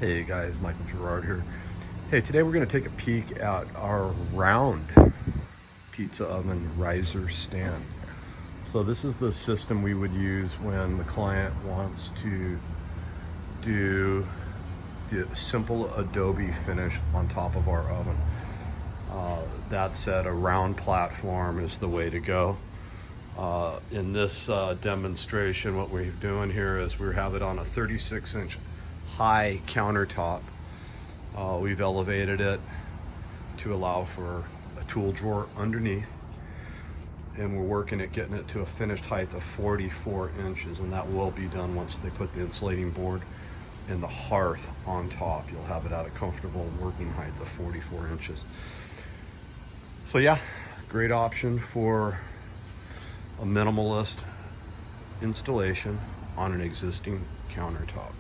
Hey guys, Michael Gerard here. Hey, today we're going to take a peek at our round pizza oven riser stand. So this is the system we would use when the client wants to do the simple Adobe finish on top of our oven. That said, a round platform is the way to go. In this demonstration, what we're doing here is we have it on a 36-inch high countertop. We've elevated it to allow for a tool drawer underneath, and we're working at getting it to a finished height of 44 inches, and that will be done once they put the insulating board and the hearth on top. You'll have it at a comfortable working height of 44 inches. So yeah, great option for a minimalist installation on an existing countertop.